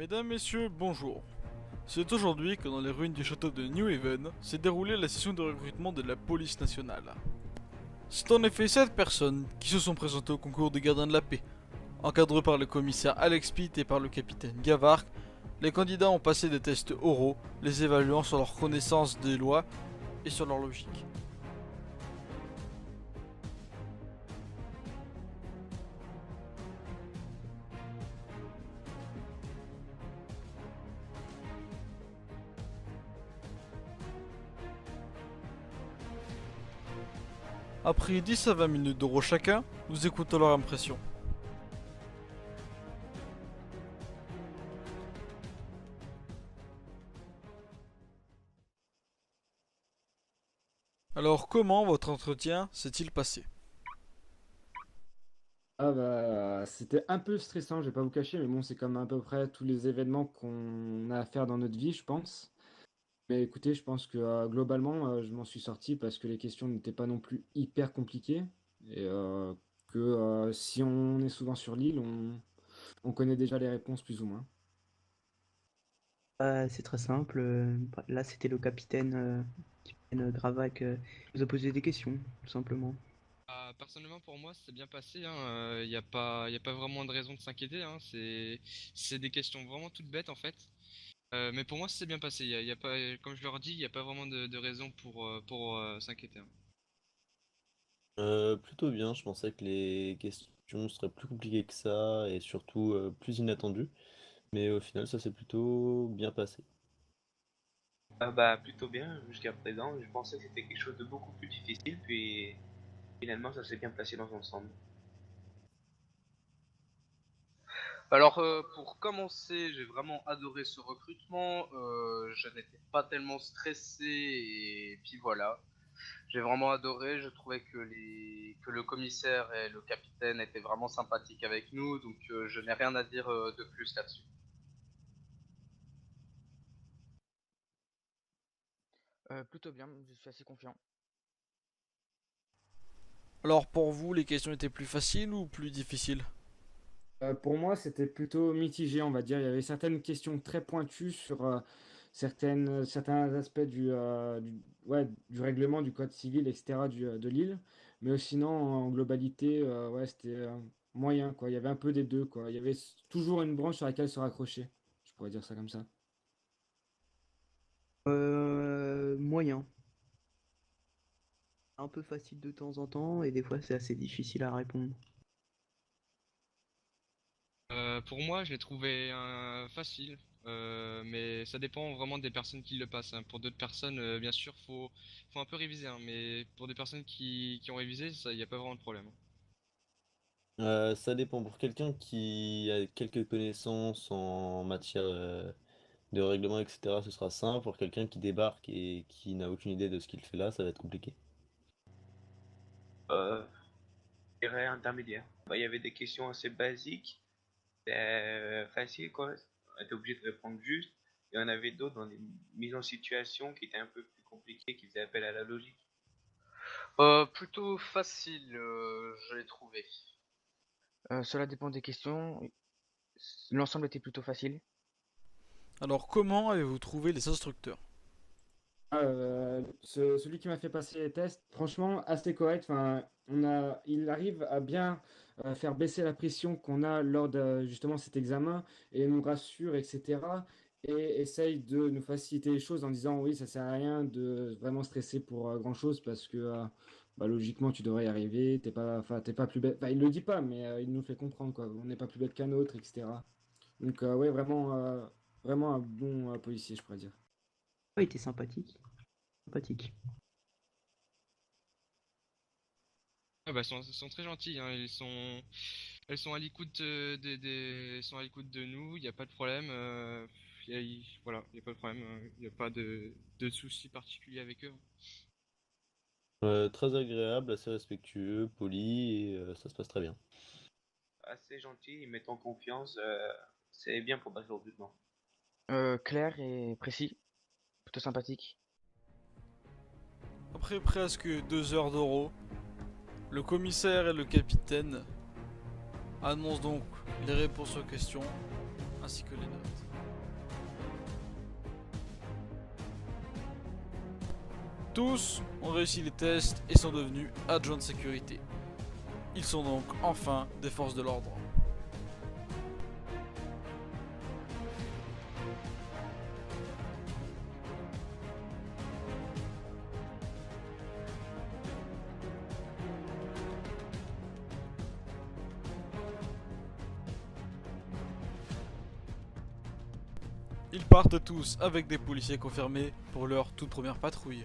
Mesdames, Messieurs, bonjour. C'est aujourd'hui que dans les ruines du château de New Haven s'est déroulée la session de recrutement de la police nationale. C'est en effet 7 personnes qui se sont présentées au concours des gardiens de la paix. Encadrés par le commissaire Alex Pitt et par le capitaine Gavark, les candidats ont passé des tests oraux, les évaluant sur leur connaissance des lois et sur leur logique. Après 10 à 20 minutes d'oraux chacun, nous écoutons leur impression. Alors comment votre entretien s'est-il passé? C'était un peu stressant, je vais pas vous cacher, mais bon, c'est comme à peu près tous les événements qu'on a à faire dans notre vie, je pense. Mais écoutez, je pense que globalement, je m'en suis sorti parce que les questions n'étaient pas non plus hyper compliquées et que si on est souvent sur l'île, on connaît déjà les réponses plus ou moins. C'est très simple. Là, c'était le capitaine Gravac, qui nous a posé des questions, tout simplement. Personnellement, pour moi, c'est bien passé. Il y a pas vraiment de raison de s'inquiéter. C'est des questions vraiment toutes bêtes en fait. Mais pour moi, c'est bien passé. Y a pas, comme je leur dis, il n'y a pas vraiment de raison pour s'inquiéter. Plutôt bien, je pensais que les questions seraient plus compliquées que ça et surtout plus inattendues, mais au final ça s'est plutôt bien passé. Plutôt bien jusqu'à présent. Je pensais que c'était quelque chose de beaucoup plus difficile, puis finalement ça s'est bien placé dans l'ensemble. Alors pour commencer, j'ai vraiment adoré ce recrutement. Je n'étais pas tellement stressé et puis voilà. J'ai vraiment adoré. Je trouvais que le commissaire et le capitaine étaient vraiment sympathiques avec nous, donc je n'ai rien à dire de plus là-dessus. Plutôt bien, je suis assez confiant. Alors pour vous, les questions étaient plus faciles ou plus difficiles? Pour moi, c'était plutôt mitigé, on va dire. Il y avait certaines questions très pointues sur certains aspects du règlement, du code civil, etc. de l'île. Mais sinon, en globalité, ouais, c'était moyen, quoi. Il y avait un peu des deux, quoi. Il y avait toujours une branche sur laquelle se raccrocher. Je pourrais dire ça comme ça. Moyen. Un peu facile de temps en temps, et des fois, c'est assez difficile à répondre. Pour moi, je l'ai trouvé facile, mais ça dépend vraiment des personnes qui le passent. Pour d'autres personnes, bien sûr, faut un peu réviser, mais pour des personnes qui ont révisé, ça, il n'y a pas vraiment de problème. Ça dépend pour quelqu'un qui a quelques connaissances en matière de règlement, etc. Ce sera simple. Pour quelqu'un qui débarque et qui n'a aucune idée de ce qu'il fait là, ça va être compliqué. Euh, je dirais intermédiaire. Il y avait des questions assez basiques, faciles quoi. On était obligé de répondre juste. Il y en avait d'autres dans des mises en situation qui étaient un peu plus compliquées, qui faisaient appel à la logique. Plutôt facile, je l'ai trouvé. Cela dépend des questions. L'ensemble était plutôt facile. Alors comment avez-vous trouvé les instructeurs? Celui qui m'a fait passer les tests, franchement, assez correct. Enfin, il arrive à bien faire baisser la pression qu'on a lors de justement cet examen et nous rassure, etc. Et essaye de nous faciliter les choses en disant oui, ça sert à rien de vraiment stresser pour grand-chose parce que logiquement, tu devrais y arriver. T'es pas plus bête. Enfin, il le dit pas, mais il nous fait comprendre quoi. On n'est pas plus bête qu'un autre, etc. Donc, ouais, vraiment un bon policier, je pourrais dire. Ouais, il était sympathique. Sympathique. Ils sont très gentils, elles sont à l'écoute elles sont à l'écoute de nous. Il n'y a pas de problème. Voilà, il n'y a pas de problème. Il n'y a pas de soucis particuliers avec eux. Très agréable, assez respectueux, poli et ça se passe très bien. Assez gentil, ils mettent en confiance. C'est bien pour passer le recrutement. Clair et précis, plutôt sympathique. Après presque 2 heures d'oraux, le commissaire et le capitaine annoncent donc les réponses aux questions ainsi que les notes. Tous ont réussi les tests et sont devenus adjoints de sécurité. Ils sont donc enfin des forces de l'ordre. Ils partent tous avec des policiers confirmés pour leur toute première patrouille.